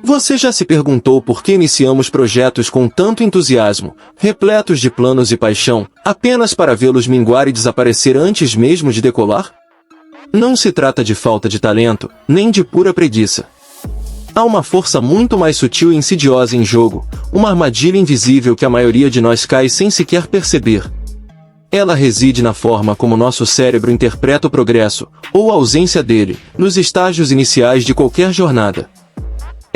Você já se perguntou por que iniciamos projetos com tanto entusiasmo, repletos de planos e paixão, apenas para vê-los minguar e desaparecer antes mesmo de decolar? Não se trata de falta de talento, nem de pura preguiça. Há uma força muito mais sutil e insidiosa em jogo, uma armadilha invisível que a maioria de nós cai sem sequer perceber. Ela reside na forma como nosso cérebro interpreta o progresso, ou a ausência dele, nos estágios iniciais de qualquer jornada.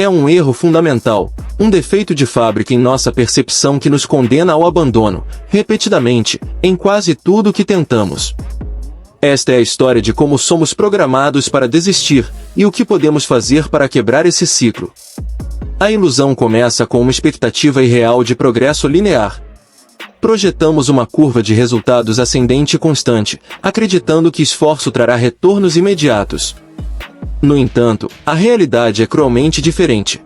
É um erro fundamental, um defeito de fábrica em nossa percepção que nos condena ao abandono, repetidamente, em quase tudo o que tentamos. Esta é a história de como somos programados para desistir, e o que podemos fazer para quebrar esse ciclo. A ilusão começa com uma expectativa irreal de progresso linear. Projetamos uma curva de resultados ascendente e constante, acreditando que esforço trará retornos imediatos. No entanto, a realidade é cruelmente diferente.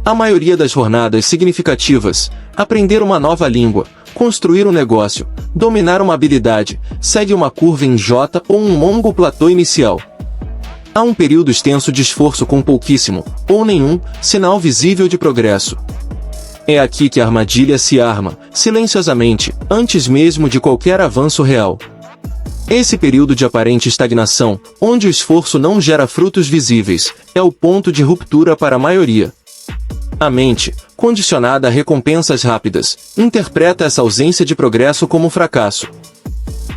A maioria das jornadas significativas, aprender uma nova língua, construir um negócio, dominar uma habilidade, segue uma curva em J ou um longo platô inicial. Há um período extenso de esforço com pouquíssimo, ou nenhum, sinal visível de progresso. É aqui que a armadilha se arma, silenciosamente, antes mesmo de qualquer avanço real. Esse período de aparente estagnação, onde o esforço não gera frutos visíveis, é o ponto de ruptura para a maioria. A mente, condicionada a recompensas rápidas, interpreta essa ausência de progresso como fracasso.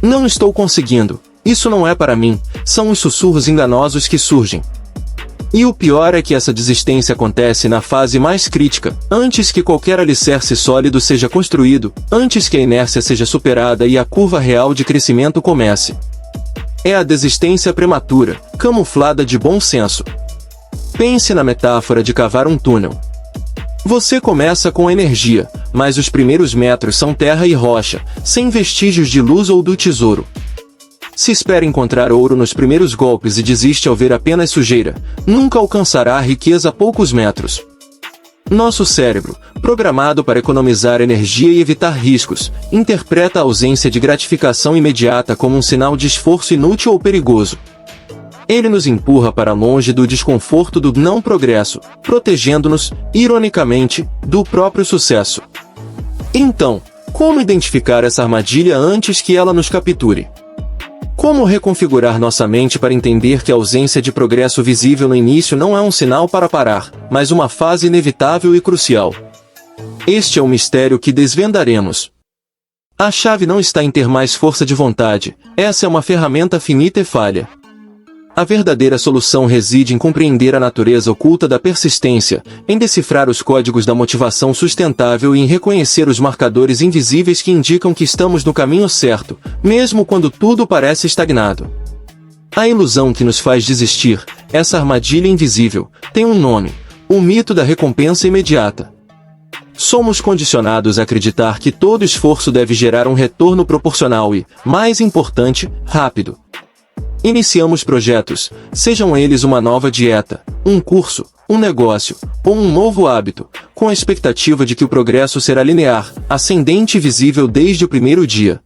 Não estou conseguindo, isso não é para mim, são os sussurros enganosos que surgem. E o pior é que essa desistência acontece na fase mais crítica, antes que qualquer alicerce sólido seja construído, antes que a inércia seja superada e a curva real de crescimento comece. É a desistência prematura, camuflada de bom senso. Pense na metáfora de cavar um túnel. Você começa com energia, mas os primeiros metros são terra e rocha, sem vestígios de luz ou do tesouro. Se espera encontrar ouro nos primeiros golpes e desiste ao ver apenas sujeira, nunca alcançará a riqueza a poucos metros. Nosso cérebro, programado para economizar energia e evitar riscos, interpreta a ausência de gratificação imediata como um sinal de esforço inútil ou perigoso. Ele nos empurra para longe do desconforto do não progresso, protegendo-nos, ironicamente, do próprio sucesso. Então, como identificar essa armadilha antes que ela nos capture? Como reconfigurar nossa mente para entender que a ausência de progresso visível no início não é um sinal para parar, mas uma fase inevitável e crucial? Este é o mistério que desvendaremos. A chave não está em ter mais força de vontade, essa é uma ferramenta finita e falha. A verdadeira solução reside em compreender a natureza oculta da persistência, em decifrar os códigos da motivação sustentável e em reconhecer os marcadores invisíveis que indicam que estamos no caminho certo, mesmo quando tudo parece estagnado. A ilusão que nos faz desistir, essa armadilha invisível, tem um nome: o mito da recompensa imediata. Somos condicionados a acreditar que todo esforço deve gerar um retorno proporcional e, mais importante, rápido. Iniciamos projetos, sejam eles uma nova dieta, um curso, um negócio, ou um novo hábito, com a expectativa de que o progresso será linear, ascendente e visível desde o primeiro dia.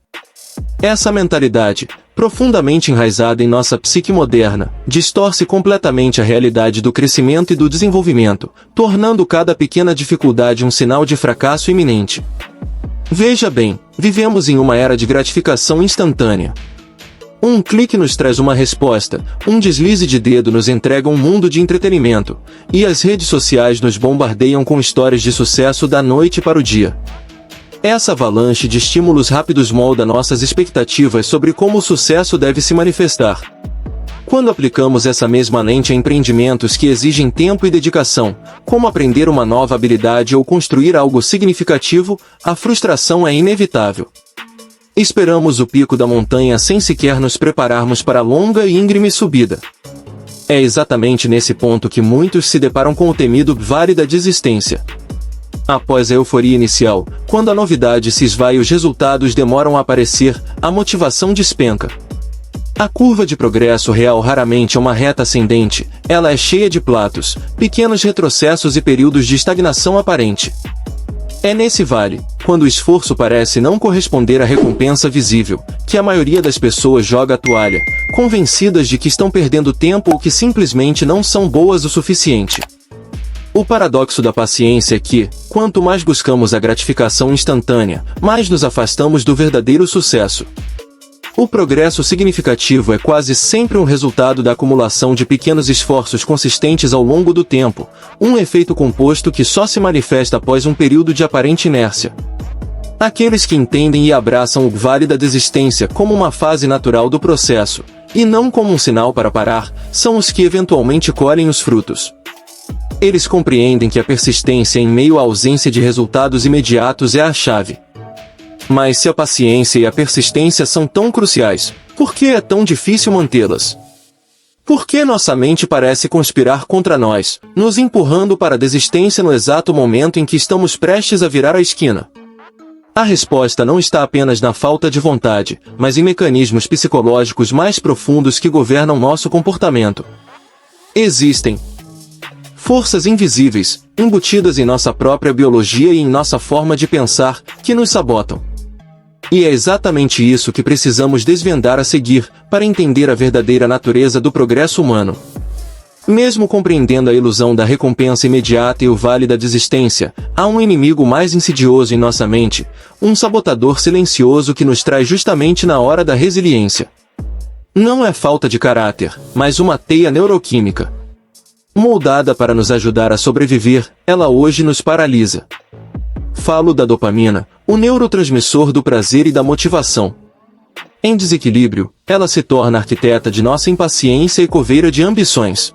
Essa mentalidade, profundamente enraizada em nossa psique moderna, distorce completamente a realidade do crescimento e do desenvolvimento, tornando cada pequena dificuldade um sinal de fracasso iminente. Veja bem, vivemos em uma era de gratificação instantânea. Um clique nos traz uma resposta, um deslize de dedo nos entrega um mundo de entretenimento, e as redes sociais nos bombardeiam com histórias de sucesso da noite para o dia. Essa avalanche de estímulos rápidos molda nossas expectativas sobre como o sucesso deve se manifestar. Quando aplicamos essa mesma lente a empreendimentos que exigem tempo e dedicação, como aprender uma nova habilidade ou construir algo significativo, a frustração é inevitável. Esperamos o pico da montanha sem sequer nos prepararmos para a longa e íngreme subida. É exatamente nesse ponto que muitos se deparam com o temido vale da desistência. Após a euforia inicial, quando a novidade se esvai e os resultados demoram a aparecer, a motivação despenca. A curva de progresso real raramente é uma reta ascendente, ela é cheia de platos, pequenos retrocessos e períodos de estagnação aparente. É nesse vale, quando o esforço parece não corresponder à recompensa visível, que a maioria das pessoas joga a toalha, convencidas de que estão perdendo tempo ou que simplesmente não são boas o suficiente. O paradoxo da paciência é que, quanto mais buscamos a gratificação instantânea, mais nos afastamos do verdadeiro sucesso. O progresso significativo é quase sempre um resultado da acumulação de pequenos esforços consistentes ao longo do tempo, um efeito composto que só se manifesta após um período de aparente inércia. Aqueles que entendem e abraçam o vale da desistência como uma fase natural do processo, e não como um sinal para parar, são os que eventualmente colhem os frutos. Eles compreendem que a persistência em meio à ausência de resultados imediatos é a chave. Mas se a paciência e a persistência são tão cruciais, por que é tão difícil mantê-las? Por que nossa mente parece conspirar contra nós, nos empurrando para a desistência no exato momento em que estamos prestes a virar a esquina? A resposta não está apenas na falta de vontade, mas em mecanismos psicológicos mais profundos que governam nosso comportamento. Existem forças invisíveis, embutidas em nossa própria biologia e em nossa forma de pensar, que nos sabotam. E é exatamente isso que precisamos desvendar a seguir, para entender a verdadeira natureza do progresso humano. Mesmo compreendendo a ilusão da recompensa imediata e o vale da desistência, há um inimigo mais insidioso em nossa mente, um sabotador silencioso que nos traz justamente na hora da resiliência. Não é falta de caráter, mas uma teia neuroquímica. Moldada para nos ajudar a sobreviver, ela hoje nos paralisa. Falo da dopamina, o neurotransmissor do prazer e da motivação. Em desequilíbrio, ela se torna arquiteta de nossa impaciência e coveira de ambições.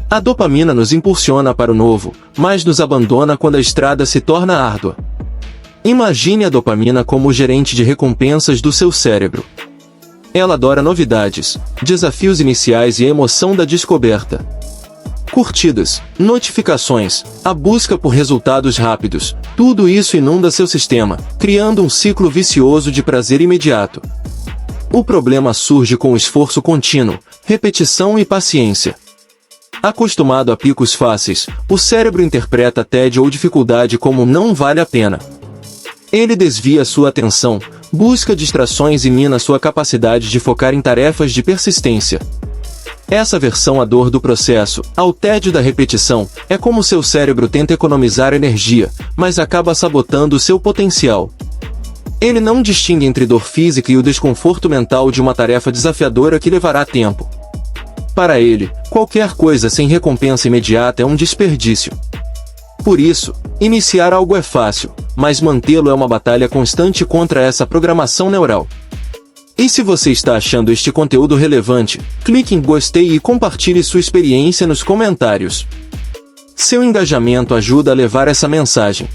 A dopamina nos impulsiona para o novo, mas nos abandona quando a estrada se torna árdua. Imagine a dopamina como o gerente de recompensas do seu cérebro. Ela adora novidades, desafios iniciais e a emoção da descoberta. Curtidas, notificações, a busca por resultados rápidos, tudo isso inunda seu sistema, criando um ciclo vicioso de prazer imediato. O problema surge com o esforço contínuo, repetição e paciência. Acostumado a picos fáceis, o cérebro interpreta tédio ou dificuldade como não vale a pena. Ele desvia sua atenção, busca distrações e mina sua capacidade de focar em tarefas de persistência. Essa aversão à dor do processo, ao tédio da repetição, é como seu cérebro tenta economizar energia, mas acaba sabotando seu potencial. Ele não distingue entre dor física e o desconforto mental de uma tarefa desafiadora que levará tempo. Para ele, qualquer coisa sem recompensa imediata é um desperdício. Por isso, iniciar algo é fácil, mas mantê-lo é uma batalha constante contra essa programação neural. E se você está achando este conteúdo relevante, clique em gostei e compartilhe sua experiência nos comentários. Seu engajamento ajuda a levar essa mensagem.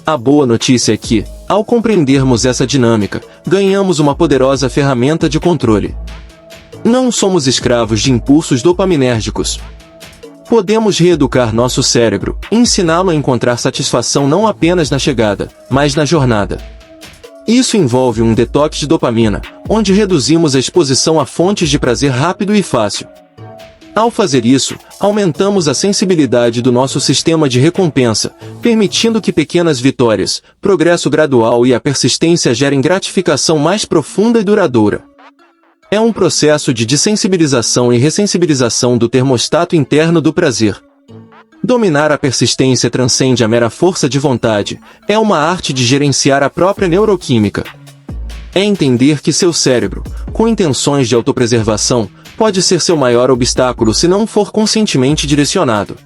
A boa notícia é que, ao compreendermos essa dinâmica, ganhamos uma poderosa ferramenta de controle. Não somos escravos de impulsos dopaminérgicos. Podemos reeducar nosso cérebro, ensiná-lo a encontrar satisfação não apenas na chegada, mas na jornada. Isso envolve um detox de dopamina, onde reduzimos a exposição a fontes de prazer rápido e fácil. Ao fazer isso, aumentamos a sensibilidade do nosso sistema de recompensa, permitindo que pequenas vitórias, progresso gradual e a persistência gerem gratificação mais profunda e duradoura. É um processo de dessensibilização e ressensibilização do termostato interno do prazer. Dominar a persistência transcende a mera força de vontade, é uma arte de gerenciar a própria neuroquímica. É entender que seu cérebro, com intenções de autopreservação, pode ser seu maior obstáculo se não for conscientemente direcionado.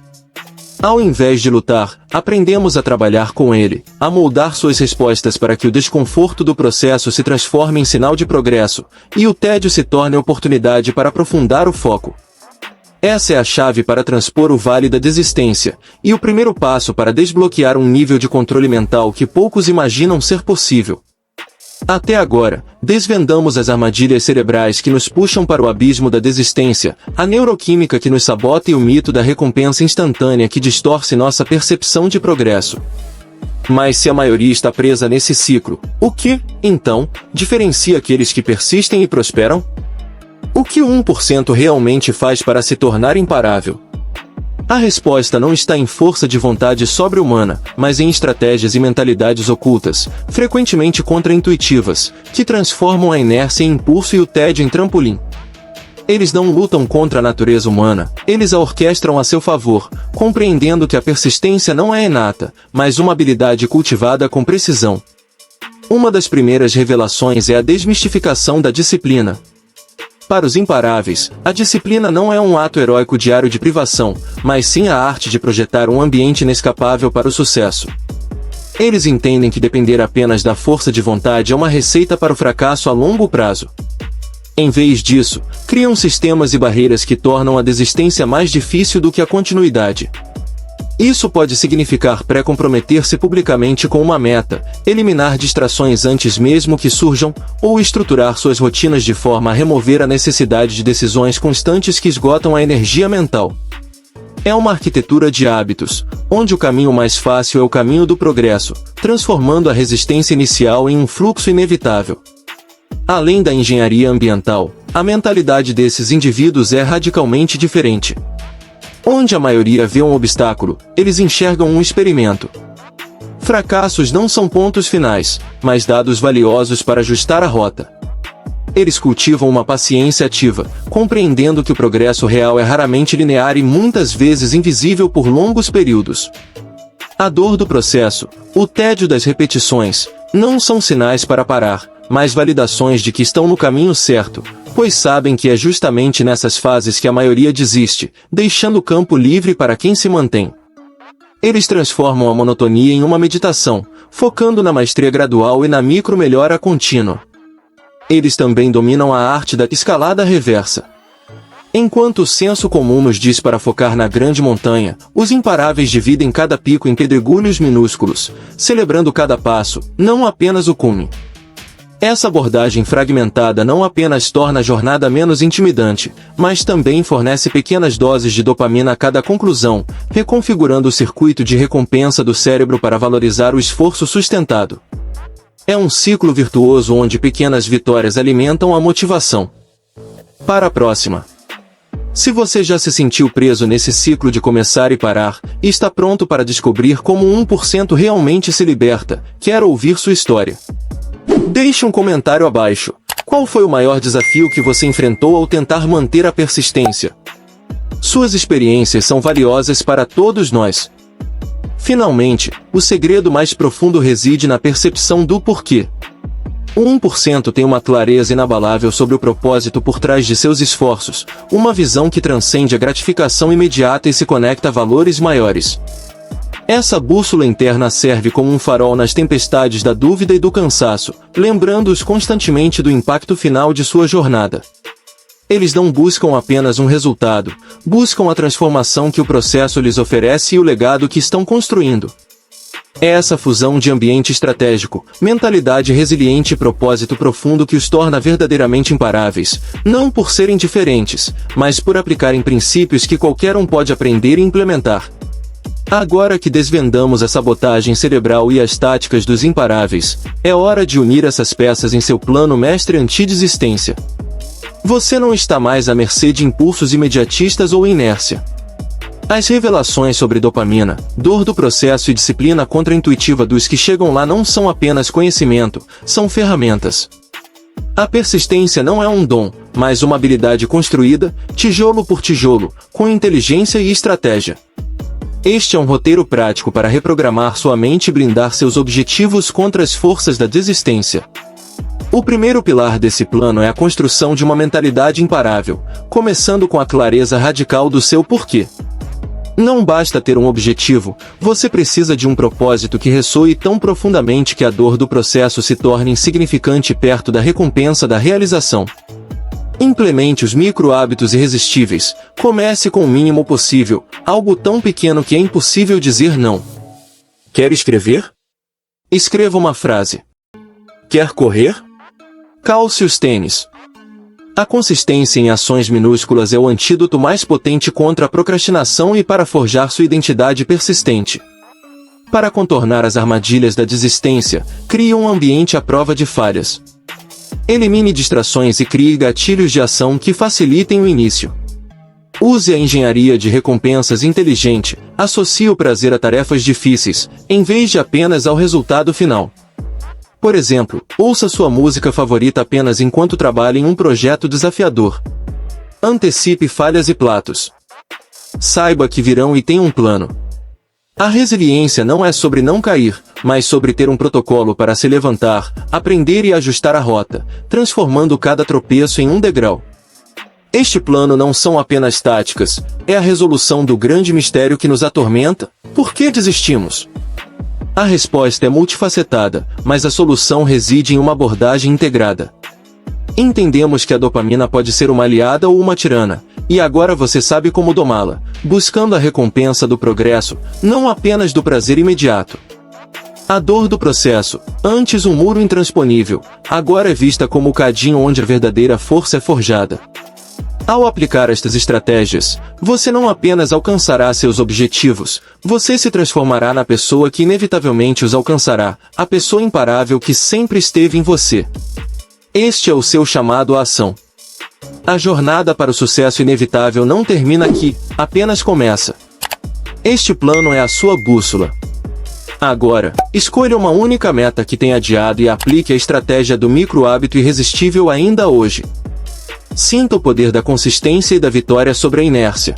Ao invés de lutar, aprendemos a trabalhar com ele, a moldar suas respostas para que o desconforto do processo se transforme em sinal de progresso, e o tédio se torne oportunidade para aprofundar o foco. Essa é a chave para transpor o vale da desistência, e o primeiro passo para desbloquear um nível de controle mental que poucos imaginam ser possível. Até agora, desvendamos as armadilhas cerebrais que nos puxam para o abismo da desistência, a neuroquímica que nos sabota e o mito da recompensa instantânea que distorce nossa percepção de progresso. Mas se a maioria está presa nesse ciclo, o que, então, diferencia aqueles que persistem e prosperam? O que o 1% realmente faz para se tornar imparável? A resposta não está em força de vontade sobre-humana, mas em estratégias e mentalidades ocultas, frequentemente contra-intuitivas, que transformam a inércia em impulso e o tédio em trampolim. Eles não lutam contra a natureza humana, eles a orquestram a seu favor, compreendendo que a persistência não é inata, mas uma habilidade cultivada com precisão. Uma das primeiras revelações é a desmistificação da disciplina. Para os imparáveis, a disciplina não é um ato heróico diário de privação, mas sim a arte de projetar um ambiente inescapável para o sucesso. Eles entendem que depender apenas da força de vontade é uma receita para o fracasso a longo prazo. Em vez disso, criam sistemas e barreiras que tornam a desistência mais difícil do que a continuidade. Isso pode significar pré-comprometer-se publicamente com uma meta, eliminar distrações antes mesmo que surjam, ou estruturar suas rotinas de forma a remover a necessidade de decisões constantes que esgotam a energia mental. É uma arquitetura de hábitos, onde o caminho mais fácil é o caminho do progresso, transformando a resistência inicial em um fluxo inevitável. Além da engenharia ambiental, a mentalidade desses indivíduos é radicalmente diferente. Onde a maioria vê um obstáculo, eles enxergam um experimento. Fracassos não são pontos finais, mas dados valiosos para ajustar a rota. Eles cultivam uma paciência ativa, compreendendo que o progresso real é raramente linear e muitas vezes invisível por longos períodos. A dor do processo, o tédio das repetições, não são sinais para parar, mas validações de que estão no caminho certo, pois sabem que é justamente nessas fases que a maioria desiste, deixando o campo livre para quem se mantém. Eles transformam a monotonia em uma meditação, focando na maestria gradual e na micro-melhora contínua. Eles também dominam a arte da escalada reversa. Enquanto o senso comum nos diz para focar na grande montanha, os imparáveis dividem cada pico em pedregulhos minúsculos, celebrando cada passo, não apenas o cume. Essa abordagem fragmentada não apenas torna a jornada menos intimidante, mas também fornece pequenas doses de dopamina a cada conclusão, reconfigurando o circuito de recompensa do cérebro para valorizar o esforço sustentado. É um ciclo virtuoso onde pequenas vitórias alimentam a motivação. Para a próxima. Se você já se sentiu preso nesse ciclo de começar e parar, e está pronto para descobrir como 1% realmente se liberta, quero ouvir sua história. Deixe um comentário abaixo. Qual foi o maior desafio que você enfrentou ao tentar manter a persistência? Suas experiências são valiosas para todos nós. Finalmente, o segredo mais profundo reside na percepção do porquê. O 1% tem uma clareza inabalável sobre o propósito por trás de seus esforços, uma visão que transcende a gratificação imediata e se conecta a valores maiores. Essa bússola interna serve como um farol nas tempestades da dúvida e do cansaço, lembrando-os constantemente do impacto final de sua jornada. Eles não buscam apenas um resultado, buscam a transformação que o processo lhes oferece e o legado que estão construindo. É essa fusão de ambiente estratégico, mentalidade resiliente e propósito profundo que os torna verdadeiramente imparáveis, não por serem diferentes, mas por aplicarem princípios que qualquer um pode aprender e implementar. Agora que desvendamos a sabotagem cerebral e as táticas dos imparáveis, é hora de unir essas peças em seu plano mestre antidesistência. Você não está mais à mercê de impulsos imediatistas ou inércia. As revelações sobre dopamina, dor do processo e disciplina contra-intuitiva dos que chegam lá não são apenas conhecimento, são ferramentas. A persistência não é um dom, mas uma habilidade construída, tijolo por tijolo, com inteligência e estratégia. Este é um roteiro prático para reprogramar sua mente e blindar seus objetivos contra as forças da desistência. O primeiro pilar desse plano é a construção de uma mentalidade imparável, começando com a clareza radical do seu porquê. Não basta ter um objetivo, você precisa de um propósito que ressoe tão profundamente que a dor do processo se torne insignificante perto da recompensa da realização. Implemente os micro-hábitos irresistíveis, comece com o mínimo possível, algo tão pequeno que é impossível dizer não. Quer escrever? Escreva uma frase. Quer correr? Calce os tênis. A consistência em ações minúsculas é o antídoto mais potente contra a procrastinação e para forjar sua identidade persistente. Para contornar as armadilhas da desistência, crie um ambiente à prova de falhas. Elimine distrações e crie gatilhos de ação que facilitem o início. Use a engenharia de recompensas inteligente, associe o prazer a tarefas difíceis, em vez de apenas ao resultado final. Por exemplo, ouça sua música favorita apenas enquanto trabalha em um projeto desafiador. Antecipe falhas e platos. Saiba que virão e tenha um plano. A resiliência não é sobre não cair, mas sobre ter um protocolo para se levantar, aprender e ajustar a rota, transformando cada tropeço em um degrau. Este plano não são apenas táticas, é a resolução do grande mistério que nos atormenta. Por que desistimos? A resposta é multifacetada, mas a solução reside em uma abordagem integrada. Entendemos que a dopamina pode ser uma aliada ou uma tirana, e agora você sabe como domá-la, buscando a recompensa do progresso, não apenas do prazer imediato. A dor do processo, antes um muro intransponível, agora é vista como o cadinho onde a verdadeira força é forjada. Ao aplicar estas estratégias, você não apenas alcançará seus objetivos, você se transformará na pessoa que inevitavelmente os alcançará, a pessoa imparável que sempre esteve em você. Este é o seu chamado à ação. A jornada para o sucesso inevitável não termina aqui, apenas começa. Este plano é a sua bússola. Agora, escolha uma única meta que tenha adiado e aplique a estratégia do micro-hábito irresistível ainda hoje. Sinta o poder da consistência e da vitória sobre a inércia.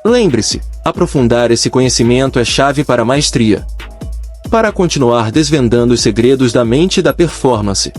Lembre-se, aprofundar esse conhecimento é chave para a maestria. Para continuar desvendando os segredos da mente e da performance.